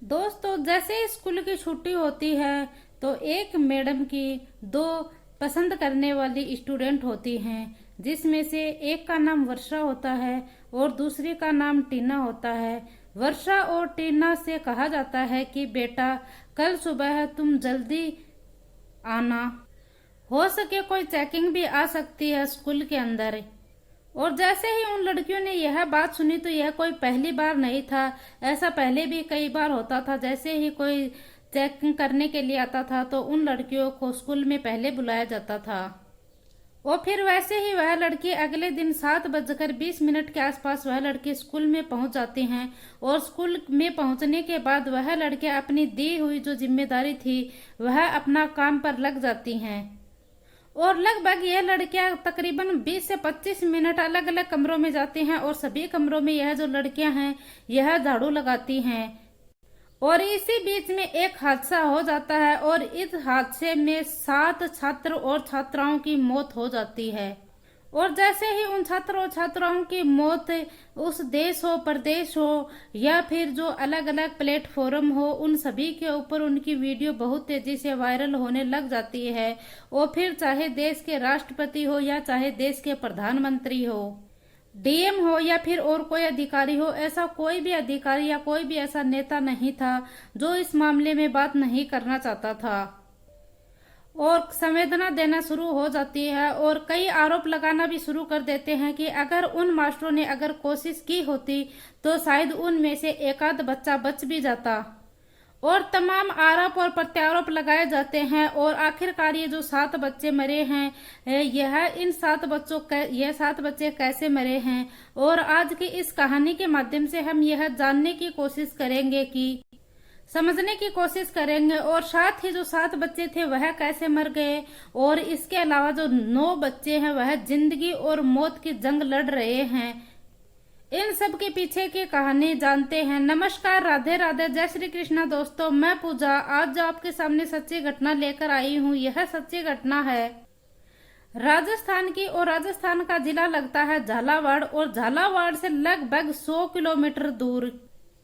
दोस्तों, जैसे ही स्कूल की छुट्टी होती है तो एक मैडम की दो पसंद करने वाली स्टूडेंट होती हैं, जिसमें से एक का नाम वर्षा होता है और दूसरी का नाम टीना होता है। वर्षा और टीना से कहा जाता है कि बेटा, कल सुबह तुम जल्दी आना, हो सके कोई चेकिंग भी आ सकती है स्कूल के अंदर। और जैसे ही उन लड़कियों ने यह बात सुनी तो यह कोई पहली बार नहीं था, ऐसा पहले भी कई बार होता था। जैसे ही कोई चेकिंग करने के लिए आता था तो उन लड़कियों को स्कूल में पहले बुलाया जाता था। और फिर वैसे ही वह लड़की अगले दिन 7:20 के आसपास वह लड़की स्कूल में पहुंच जाती हैं। और स्कूल में पहुंचने के बाद वह लड़कियां अपनी दी हुई जो जिम्मेदारी थी वह अपना काम पर लग जाती हैं। और लगभग ये लड़कियां तकरीबन 20 से 25 मिनट अलग अलग कमरों में जाती हैं और सभी कमरों में यह जो लड़कियां हैं यह झाड़ू लगाती हैं। और इसी बीच में एक हादसा हो जाता है और इस हादसे में 7 छात्र और छात्राओं की मौत हो जाती है। और जैसे ही उन छात्र और छात्राओं की मौत उस देश हो, प्रदेश हो या फिर जो अलग अलग प्लेटफॉर्म हो, उन सभी के ऊपर उनकी वीडियो बहुत तेजी से वायरल होने लग जाती है। और फिर चाहे देश के राष्ट्रपति हो या चाहे देश के प्रधानमंत्री हो, डीएम हो या फिर और कोई अधिकारी हो, ऐसा कोई भी अधिकारी या कोई भी ऐसा नेता नहीं था जो इस मामले में बात नहीं करना चाहता था। और संवेदना देना शुरू हो जाती है और कई आरोप लगाना भी शुरू कर देते हैं कि अगर उन मास्टरों ने अगर कोशिश की होती तो शायद उनमें से एक आध बच्चा बच भी जाता। और तमाम आरोप और प्रत्यारोप लगाए जाते हैं और आखिरकार ये जो 7 बच्चे मरे हैं, यह 7 बच्चे कैसे मरे हैं। और आज की इस कहानी के माध्यम से हम यह जानने की कोशिश करेंगे कि समझने की कोशिश करेंगे और साथ ही जो 7 बच्चे थे वह कैसे मर गए और इसके अलावा जो 9 बच्चे हैं वह जिंदगी और मौत की जंग लड़ रहे हैं। इन सब के पीछे की कहानी जानते हैं। नमस्कार, राधे राधे, जय श्री कृष्णा। दोस्तों, मैं पूजा आज जो आपके सामने सच्ची घटना लेकर आई हूँ, यह सच्ची घटना है राजस्थान की। और राजस्थान का जिला लगता है झालावाड़ और झालावाड़ से लगभग 100 किलोमीटर दूर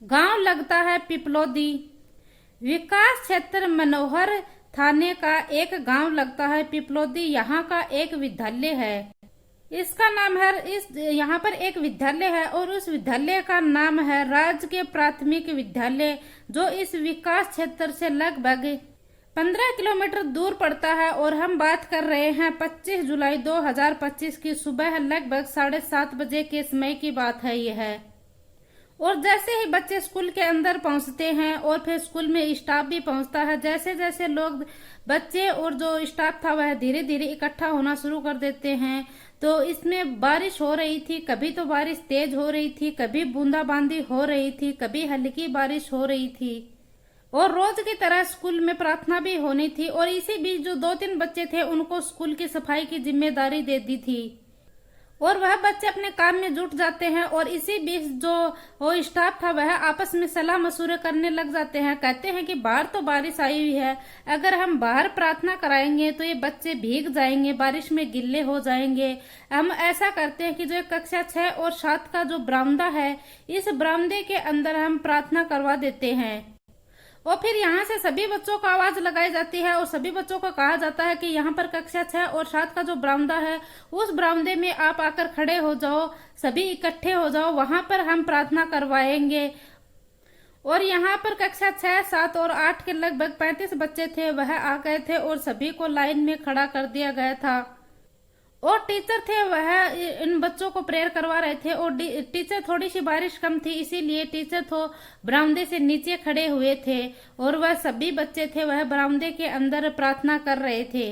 गांव लगता है पिपलोदी। विकास क्षेत्र मनोहर थाने का एक गांव लगता है पिपलोदी। यहाँ का एक विद्यालय है, इसका नाम है यहाँ पर एक विद्यालय है और उस विद्यालय का नाम है राजकीय प्राथमिक विद्यालय, जो इस विकास क्षेत्र से लगभग 15 किलोमीटर दूर पड़ता है। और हम बात कर रहे हैं 25 जुलाई 2025 की सुबह लगभग 7:30 बजे के समय की बात है यह। और जैसे ही बच्चे स्कूल के अंदर पहुंचते हैं और फिर स्कूल में स्टाफ भी पहुंचता है, जैसे जैसे लोग, बच्चे और जो स्टाफ था वह धीरे धीरे इकट्ठा होना शुरू कर देते हैं। तो इसमें बारिश हो रही थी, कभी तो बारिश तेज हो रही थी, कभी बूंदाबांदी हो रही थी, कभी हल्की बारिश हो रही थी। और रोज की तरह स्कूल में प्रार्थना भी होनी थी। और इसी बीच जो 2-3 बच्चे थे उनको स्कूल की सफाई की जिम्मेदारी दे दी थी और वह बच्चे अपने काम में जुट जाते हैं। और इसी बीच जो वो स्टाफ था वह आपस में सलाह मशूरे करने लग जाते हैं। कहते हैं कि बाहर तो बारिश आई हुई है, अगर हम बाहर प्रार्थना कराएंगे तो ये बच्चे भीग जाएंगे, बारिश में गिल्ले हो जाएंगे। हम ऐसा करते हैं कि जो कक्षा 6 और 7 का जो बरामदा है, इस बरामदे के अंदर हम प्रार्थना करवा देते हैं। और फिर यहाँ से सभी बच्चों को आवाज लगाई जाती है और सभी बच्चों को कहा जाता है कि यहाँ पर कक्षा 6 और 7 का जो बरामदा है, उस बरामदे में आप आकर खड़े हो जाओ, सभी इकट्ठे हो जाओ, वहां पर हम प्रार्थना करवाएंगे। और यहाँ पर कक्षा 6, 7 और 8 के लगभग 35 बच्चे थे, वह आ गए थे और सभी को लाइन में खड़ा कर दिया गया था। और टीचर थे वह इन बच्चों को प्रेयर करवा रहे थे। और टीचर, थोड़ी सी बारिश कम थी इसीलिए टीचर तो बरामदे से नीचे खड़े हुए थे और वह सभी बच्चे थे वह बरामदे के अंदर प्रार्थना कर रहे थे।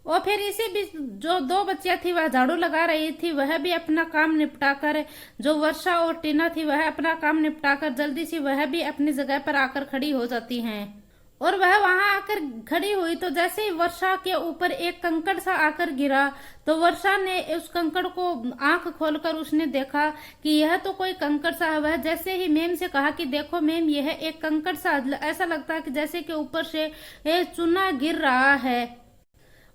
और फिर इसी बीच जो 2 बच्चियां थी वह झाड़ू लगा रही थी, वह भी अपना काम निपटाकर, जो वर्षा और टीना थी वह अपना काम निपटाकर जल्दी से वह भी अपनी जगह पर आकर खड़ी हो जाती हैं। और वह वहां आकर खड़ी हुई तो जैसे ही वर्षा के ऊपर एक कंकड़ सा आकर गिरा तो वर्षा ने उस कंकड़ को आंख खोलकर उसने देखा कि यह तो कोई कंकड़ सा है। वह जैसे ही मैम से कहा कि देखो मैम, यह एक कंकड़ सा, ऐसा लगता है कि जैसे कि ऊपर से चूना गिर रहा है।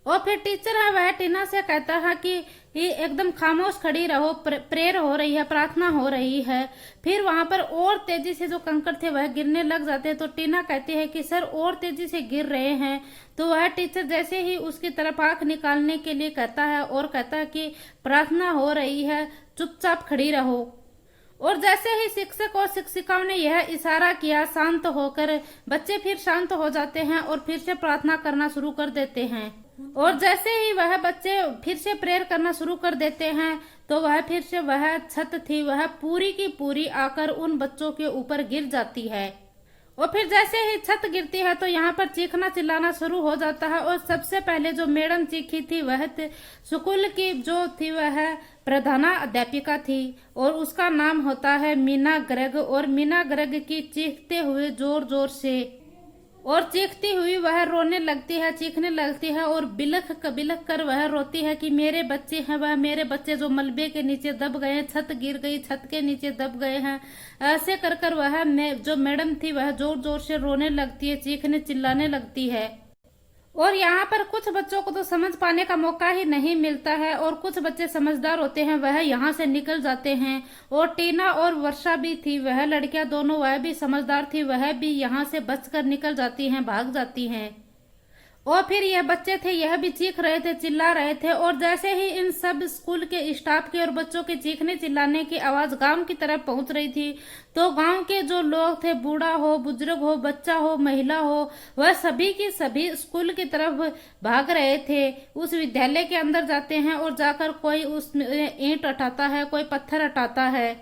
और फिर टीचर है वह टीना से कहता है कि ये एकदम खामोश खड़ी रहो, प्रेयर हो रही है, प्रार्थना हो रही है। फिर वहां पर और तेजी से जो कंकड़ थे वह गिरने लग जाते हैं। तो टीना कहती है कि सर और तेजी से गिर रहे हैं। तो वह टीचर जैसे ही उसकी तरफ आंख निकालने के लिए कहता है और कहता है कि प्रार्थना हो रही है, चुपचाप खड़ी रहो। और जैसे ही शिक्षक और शिक्षिकाओं ने यह इशारा किया शांत होकर, बच्चे फिर शांत हो जाते हैं और फिर से प्रार्थना करना शुरू कर देते हैं। और जैसे ही वह बच्चे फिर से प्रेयर करना शुरू कर देते हैं तो वह फिर से वह छत थी वह पूरी की पूरी आकर उन बच्चों के ऊपर गिर जाती है। और फिर जैसे ही छत गिरती है तो यहाँ पर चीखना चिल्लाना शुरू हो जाता है। और सबसे पहले जो मैडम चीखी थी वह स्कूल की जो थी वह प्रधाना अध्यापिका थी और उसका नाम होता है मीना गर्ग। और मीना गर्ग की चीखते हुए जोर जोर से और चीखती हुई वह रोने लगती है, चीखने लगती है और बिलख कर वह रोती है कि मेरे बच्चे हैं, वह मेरे बच्चे जो मलबे के नीचे दब गए हैं, छत गिर गई, छत के नीचे दब गए हैं। ऐसे कर वह जो मैडम थी वह जोर जोर से रोने लगती है, चीखने चिल्लाने लगती है। और यहाँ पर कुछ बच्चों को तो समझ पाने का मौका ही नहीं मिलता है और कुछ बच्चे समझदार होते हैं, वह यहाँ से निकल जाते हैं। और टीना और वर्षा भी थी, वह लड़कियां दोनों, वह भी समझदार थी, वह भी यहाँ से बचकर निकल जाती हैं, भाग जाती हैं। और फिर यह बच्चे थे, यह भी चीख रहे थे, चिल्ला रहे थे। और जैसे ही इन सब स्कूल के स्टाफ के और बच्चों के चीखने चिल्लाने की आवाज गांव की तरफ पहुंच रही थी तो गांव के जो लोग थे, बूढ़ा हो, बुजुर्ग हो, बच्चा हो, महिला हो, वह सभी की सभी स्कूल की तरफ भाग रहे थे। उस विद्यालय के अंदर जाते हैं और जाकर कोई उस ईंट हटाता है, कोई पत्थर हटाता है।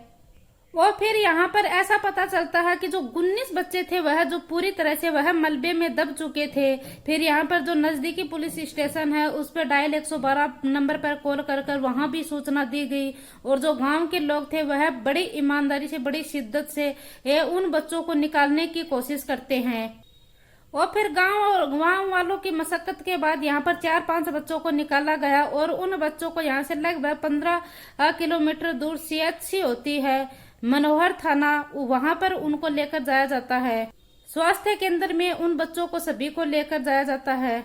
और फिर यहाँ पर ऐसा पता चलता है कि जो 19 बच्चे थे वह जो पूरी तरह से वह मलबे में दब चुके थे। फिर यहाँ पर जो नजदीकी पुलिस स्टेशन है उस पर डायल 112 नंबर पर कॉल कर वहां भी सूचना दी गई। और जो गांव के लोग थे वह बड़ी ईमानदारी से, बड़ी शिद्दत से उन बच्चों को निकालने की कोशिश करते हैं। और फिर गांव वालों की मशक्कत के बाद यहाँ पर 4-5 बच्चों को निकाला गया और उन बच्चों को यहाँ से लगभग 15 किलोमीटर दूर CHC होती है, मनोहर थाना, वहां पर उनको लेकर जाया जाता है। स्वास्थ्य केंद्र में उन बच्चों को सभी को लेकर जाया जाता है।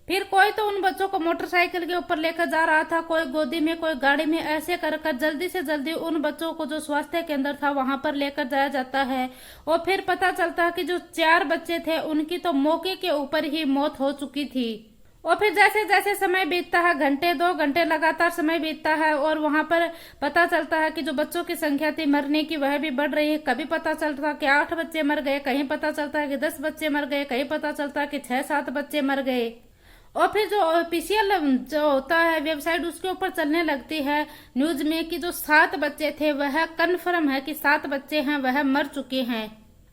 फिर कोई तो उन बच्चों को मोटरसाइकिल के ऊपर लेकर जा रहा था, कोई गोदी में, कोई गाड़ी में। ऐसे कर जल्दी से जल्दी उन बच्चों को जो स्वास्थ्य केंद्र था वहां पर लेकर जाया जाता है। और फिर पता चलता है कि जो 4 बच्चे थे उनकी तो मौके के ऊपर ही मौत हो चुकी थी। और फिर जैसे जैसे समय बीतता है, घंटे 2 घंटे लगातार समय बीतता है और वहां पर पता चलता है कि जो बच्चों की संख्या थी मरने की वह भी बढ़ रही है। कभी पता चलता है कि 8 बच्चे मर गए, कहीं पता चलता है कि 10 बच्चे मर गए, कहीं पता चलता है कि 6-7 बच्चे मर गए। और फिर जो ऑफिशियल जो होता है वेबसाइट उसके ऊपर चलने लगती है न्यूज में कि जो 7 बच्चे थे वह कन्फर्म है कि 7 बच्चे हैं वह मर चुके हैं।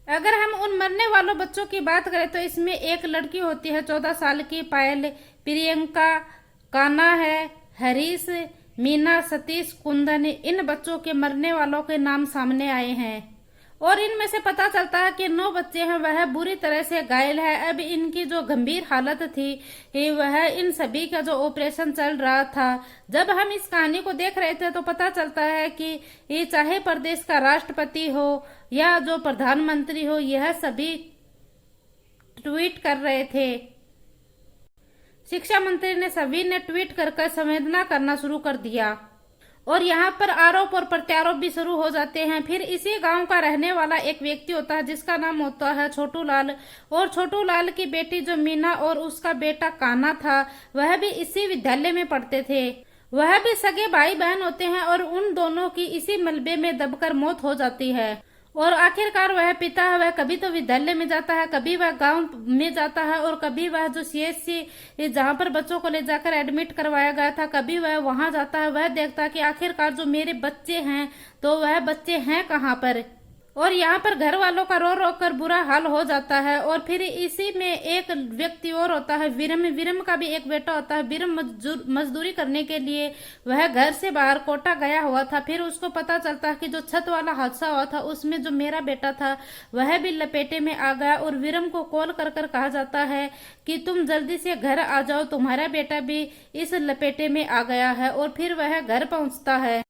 अगर हम उन मरने वालों बच्चों की बात करें तो इसमें एक लड़की होती है 14 साल की पायल, प्रियंका, काना है, हरीश, मीना, सतीश, कुंदन, इन बच्चों के मरने वालों के नाम सामने आए हैं। और इनमें से पता चलता है कि 9 बच्चे हैं वह बुरी तरह से घायल है। अब इनकी जो गंभीर हालत थी वह इन सभी का जो ऑपरेशन चल रहा था। जब हम इस कहानी को देख रहे थे तो पता चलता है कि ये चाहे प्रदेश का राष्ट्रपति हो या जो प्रधानमंत्री हो, यह सभी ट्वीट कर रहे थे। शिक्षा मंत्री ने सभी ने ट्वीट कर संवेदना करना शुरू कर दिया और यहाँ पर आरोप और प्रत्यारोप भी शुरू हो जाते हैं। फिर इसी गांव का रहने वाला एक व्यक्ति होता है जिसका नाम होता है छोटू लाल। और छोटू लाल की बेटी जो मीना और उसका बेटा काना था वह भी इसी विद्यालय में पढ़ते थे। वह भी सगे भाई बहन होते हैं और उन दोनों की इसी मलबे में दबकर मौत हो जाती है। और आखिरकार वह पिता है वह कभी तो विद्यालय में जाता है, कभी वह गांव में जाता है और कभी वह जो CHC जहां पर बच्चों को ले जाकर एडमिट करवाया गया था, कभी वह वहां जाता है। वह देखता है कि आखिरकार जो मेरे बच्चे हैं तो वह बच्चे हैं कहाँ पर। और यहाँ पर घर वालों का रो रो कर बुरा हाल हो जाता है। और फिर इसी में एक व्यक्ति और होता है विरम का भी एक बेटा होता है। विरम मजदूरी करने के लिए वह घर से बाहर कोटा गया हुआ था। फिर उसको पता चलता है कि जो छत वाला हादसा हुआ था उसमें जो मेरा बेटा था वह भी लपेटे में आ गया। और विरम को कॉल कर कहा जाता है कि तुम जल्दी से घर आ जाओ, तुम्हारा बेटा भी इस लपेटे में आ गया है। और फिर वह घर पहुंचता है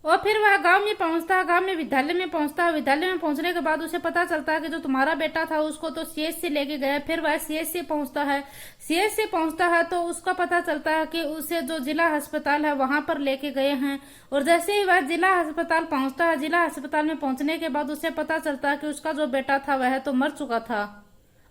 और फिर वह गांव में पहुंचता है, गांव में विद्यालय में पहुंचता है। विद्यालय में पहुंचने के बाद उसे पता चलता है कि जो तुम्हारा बेटा था उसको तो सीएचसी लेके गए। फिर वह सीएचसी पहुंचता है। सीएचसी पहुंचता है तो उसका पता चलता है कि उसे जो जिला अस्पताल है वहां पर लेके गए हैं। और जैसे ही वह जिला अस्पताल पहुंचता है, जिला अस्पताल में पहुंचने के बाद उसे पता चलता है कि उसका जो बेटा था वह तो मर चुका था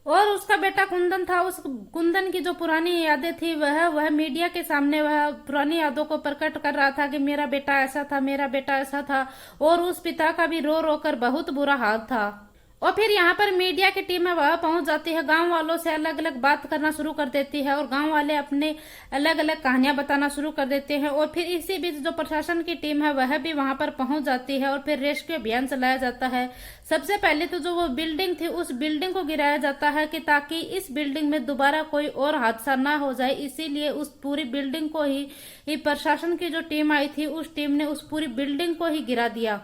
और उसका बेटा कुंदन था। उस कुंदन की जो पुरानी यादें थी वह मीडिया के सामने वह पुरानी यादों को प्रकट कर रहा था कि मेरा बेटा ऐसा था, मेरा बेटा ऐसा था। और उस पिता का भी रो रो कर बहुत बुरा हाल था। और फिर यहाँ पर मीडिया की टीम है वह पहुंच जाती है, गांव वालों से अलग अलग बात करना शुरू कर देती है और गांव वाले अपने अलग अलग कहानियां बताना शुरू कर देते हैं। और फिर इसी बीच जो प्रशासन की टीम है वह भी वहां पर पहुंच जाती है और फिर रेस्क्यू अभियान चलाया जाता है। सबसे पहले तो जो वो बिल्डिंग थी उस बिल्डिंग को गिराया जाता है कि ताकि इस बिल्डिंग में दोबारा कोई और हादसा ना हो जाए, इसीलिए उस पूरी बिल्डिंग को ही प्रशासन की जो टीम आई थी उस टीम ने उस पूरी बिल्डिंग को ही गिरा दिया।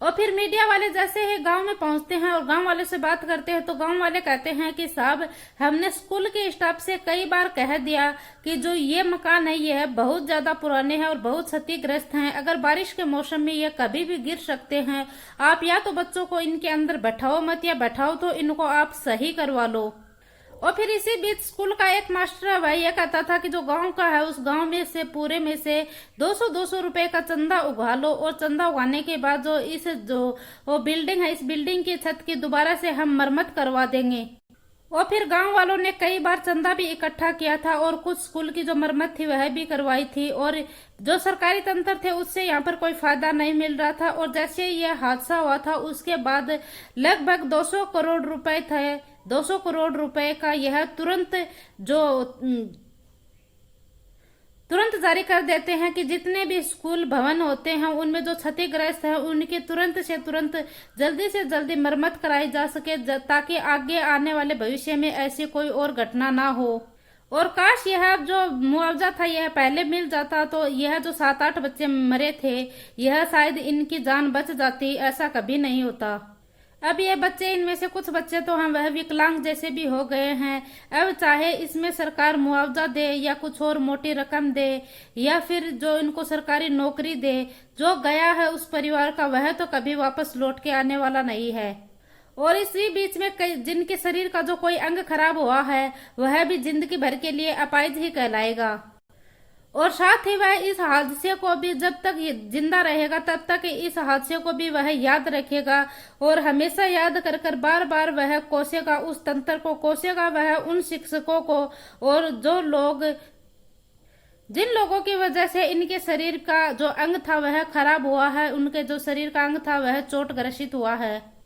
और फिर मीडिया वाले जैसे ही गांव में पहुंचते हैं और गांव वाले से बात करते हैं तो गांव वाले कहते हैं कि साहब, हमने स्कूल के स्टाफ से कई बार कह दिया कि जो ये मकान है ये बहुत ज्यादा पुराने हैं और बहुत क्षतिग्रस्त हैं, अगर बारिश के मौसम में ये कभी भी गिर सकते हैं। आप या तो बच्चों को इनके अंदर बैठाओ मत, या बैठाओ तो इनको आप सही करवा लो। और फिर इसी बीच स्कूल का एक मास्टर है वह ये कहता था कि जो गांव का है उस गांव में से पूरे में से 200-200 रुपए का चंदा उगा लो और चंदा उगाने के बाद जो वो बिल्डिंग है इस बिल्डिंग की छत की दोबारा से हम मरम्मत करवा देंगे। और फिर गांव वालों ने कई बार चंदा भी इकट्ठा किया था और कुछ स्कूल की जो मरम्मत थी वह भी करवाई थी और जो सरकारी तंत्र थे उससे यहाँ पर कोई फायदा नहीं मिल रहा था। और जैसे यह हादसा हुआ था उसके बाद लगभग 200 करोड़ रुपए थे, 200 करोड़ रुपए का यह तुरंत जारी कर देते हैं कि जितने भी स्कूल भवन होते हैं उनमें जो क्षतिग्रस्त हैं उनकी तुरंत से तुरंत जल्दी से जल्दी मरम्मत कराई जा सके, ताकि आगे आने वाले भविष्य में ऐसी कोई और घटना ना हो। और काश यह जो मुआवजा था यह पहले मिल जाता तो यह जो 7-8 बच्चे मरे थे यह शायद इनकी जान बच जाती, ऐसा कभी नहीं होता। अब ये बच्चे, इनमें से कुछ बच्चे तो हम वह विकलांग जैसे भी हो गए हैं। अब चाहे इसमें सरकार मुआवजा दे या कुछ और मोटी रकम दे या फिर जो इनको सरकारी नौकरी दे, जो गया है उस परिवार का वह तो कभी वापस लौट के आने वाला नहीं है। और इसी बीच में कई जिनके शरीर का जो कोई अंग खराब हुआ है वह भी जिंदगी भर के लिए अपाहिज ही कहलाएगा। और साथ ही वह इस हादसे को भी जब तक ये जिंदा रहेगा तब तक इस हादसे को भी वह याद रखेगा और हमेशा याद कर कर बार बार वह कोसेगा, उस तंत्र को कोसेगा, वह उन शिक्षकों को और जिन लोगों की वजह से इनके शरीर का जो अंग था वह खराब हुआ है, उनके जो शरीर का अंग था वह चोट ग्रसित हुआ है।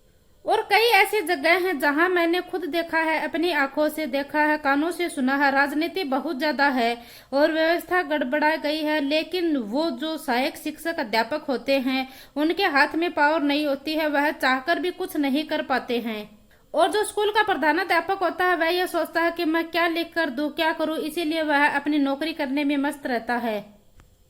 और कई ऐसी जगह हैं जहां मैंने खुद देखा है, अपनी आंखों से देखा है, कानों से सुना है, राजनीति बहुत ज्यादा है और व्यवस्था गड़बड़ा गई है, लेकिन वो जो सहायक शिक्षक अध्यापक होते हैं उनके हाथ में पावर नहीं होती है, वह चाहकर भी कुछ नहीं कर पाते हैं। और जो स्कूल का प्रधानाध्यापक होता है वह यह सोचता है कि मैं क्या लिख कर दूं, क्या करूं, इसीलिए वह अपनी नौकरी करने में मस्त रहता है।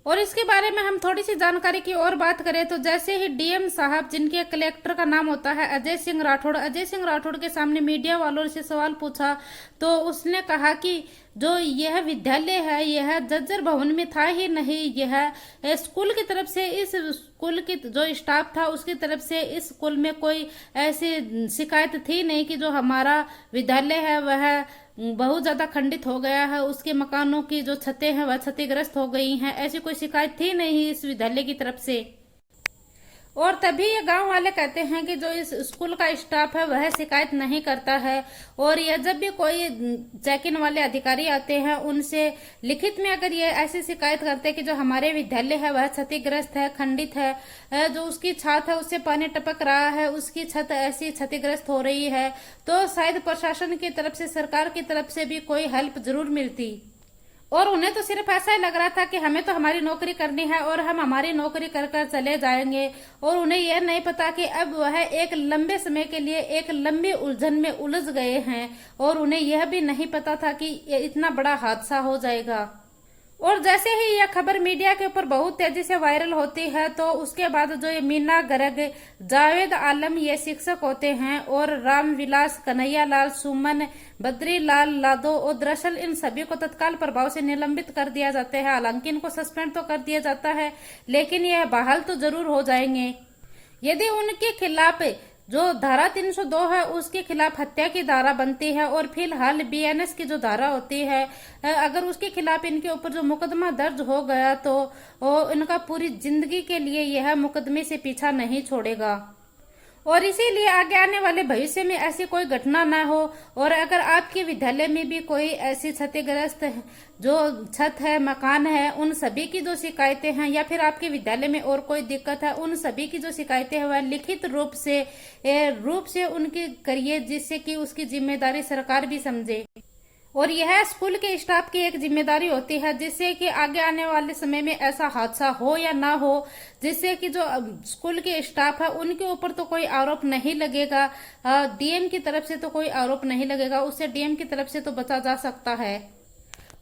और इसके बारे में हम थोड़ी सी जानकारी की और बात करें तो जैसे ही डीएम साहब, जिनके कलेक्टर का नाम होता है अजय सिंह राठौड़ के सामने मीडिया वालों से सवाल पूछा तो उसने कहा कि जो यह विद्यालय है यह जज्जर भवन में था ही नहीं, यह स्कूल की तरफ से, इस स्कूल की जो स्टाफ था उसकी तरफ से इस स्कूल में कोई ऐसी शिकायत थी नहीं कि जो हमारा विद्यालय है वह बहुत ज्यादा खंडित हो गया है, उसके मकानों की जो छतें हैं वह क्षतिग्रस्त हो गई हैं, ऐसी कोई शिकायत थी नहीं इस विद्यालय की तरफ से। और तभी ये गांव वाले कहते हैं कि जो इस स्कूल का स्टाफ है वह शिकायत नहीं करता है और यह जब भी कोई चेक इन वाले अधिकारी आते हैं उनसे लिखित में अगर ये ऐसी शिकायत करते हैं कि जो हमारे विद्यालय है वह क्षतिग्रस्त है, खंडित है, जो उसकी छत है उससे पानी टपक रहा है, उसकी छत ऐसी क्षतिग्रस्त हो रही है, तो शायद प्रशासन की तरफ से, सरकार की तरफ से भी कोई हेल्प जरूर मिलती। और उन्हें तो सिर्फ ऐसा ही लग रहा था कि हमें तो हमारी नौकरी करनी है और हम हमारी नौकरी कर कर चले जाएंगे, और उन्हें यह नहीं पता कि अब वह एक लंबे समय के लिए एक लंबी उलझन में उलझ गए हैं और उन्हें यह भी नहीं पता था कि इतना बड़ा हादसा हो जाएगा। और जैसे ही यह खबर मीडिया के ऊपर बहुत तेजी से वायरल होती है तो उसके बाद जो ये मीना गर्ग, जावेद आलम ये शिक्षक होते हैं और रामविलास, कन्हैया लाल, सुमन, बद्री लाल लादो और दरअसल इन सभी को तत्काल प्रभाव से निलंबित कर दिया जाता है। हालांकि इनको सस्पेंड तो कर दिया जाता है लेकिन यह बहाल तो जरूर हो जाएंगे यदि उनके खिलाफ जो धारा 302 है उसके खिलाफ हत्या की धारा बनती है और फिलहाल बीएनएस की जो धारा होती है अगर उसके खिलाफ इनके ऊपर जो मुकदमा दर्ज हो गया तो इनका पूरी जिंदगी के लिए यह मुकदमे से पीछा नहीं छोड़ेगा और इसीलिए आगे आने वाले भविष्य में ऐसी कोई घटना न हो। और अगर आपके विद्यालय में भी कोई ऐसी क्षतिग्रस्त जो छत है, मकान है, उन सभी की जो शिकायतें हैं या फिर आपके विद्यालय में और कोई दिक्कत है उन सभी की जो शिकायतें हैं वह लिखित रूप से उनकी करिए जिससे कि उसकी जिम्मेदारी सरकार भी समझे। और यह स्कूल के स्टाफ की एक जिम्मेदारी होती है जिससे कि आगे आने वाले समय में ऐसा हादसा हो या ना हो, जिससे कि जो स्कूल के स्टाफ है उनके ऊपर तो कोई आरोप नहीं लगेगा, डीएम की तरफ से तो कोई आरोप नहीं लगेगा, उससे डीएम की तरफ से तो बचा जा सकता है।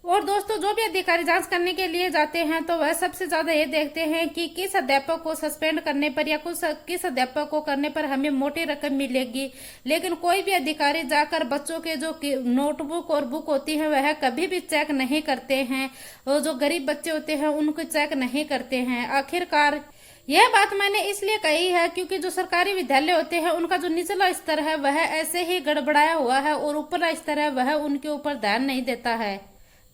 और दोस्तों जो भी अधिकारी जांच करने के लिए जाते हैं तो वह सबसे ज्यादा ये देखते हैं कि किस अध्यापक को सस्पेंड करने पर या किस अध्यापक को करने पर हमें मोटी रकम मिलेगी। लेकिन कोई भी अधिकारी जाकर बच्चों के जो नोटबुक और बुक होती है वह कभी भी चेक नहीं करते हैं और जो गरीब बच्चे होते हैं उनको चेक नहीं करते हैं। आखिरकार यह बात मैंने इसलिए कही है क्योंकि जो सरकारी विद्यालय होते हैं उनका जो निचला स्तर है वह ऐसे ही गड़बड़ाया हुआ है और ऊपरला स्तर है वह उनके ऊपर ध्यान नहीं देता है,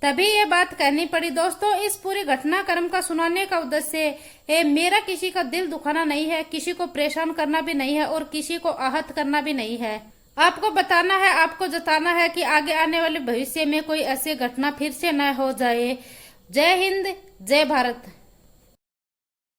तभी ये बात कहनी पड़ी। दोस्तों इस पूरी घटनाक्रम का सुनाने का उद्देश्य मेरा किसी का दिल दुखाना नहीं है, किसी को परेशान करना भी नहीं है और किसी को आहत करना भी नहीं है। आपको बताना है, आपको जताना है कि आगे आने वाले भविष्य में कोई ऐसी घटना फिर से न हो जाए। जय हिंद, जय भारत।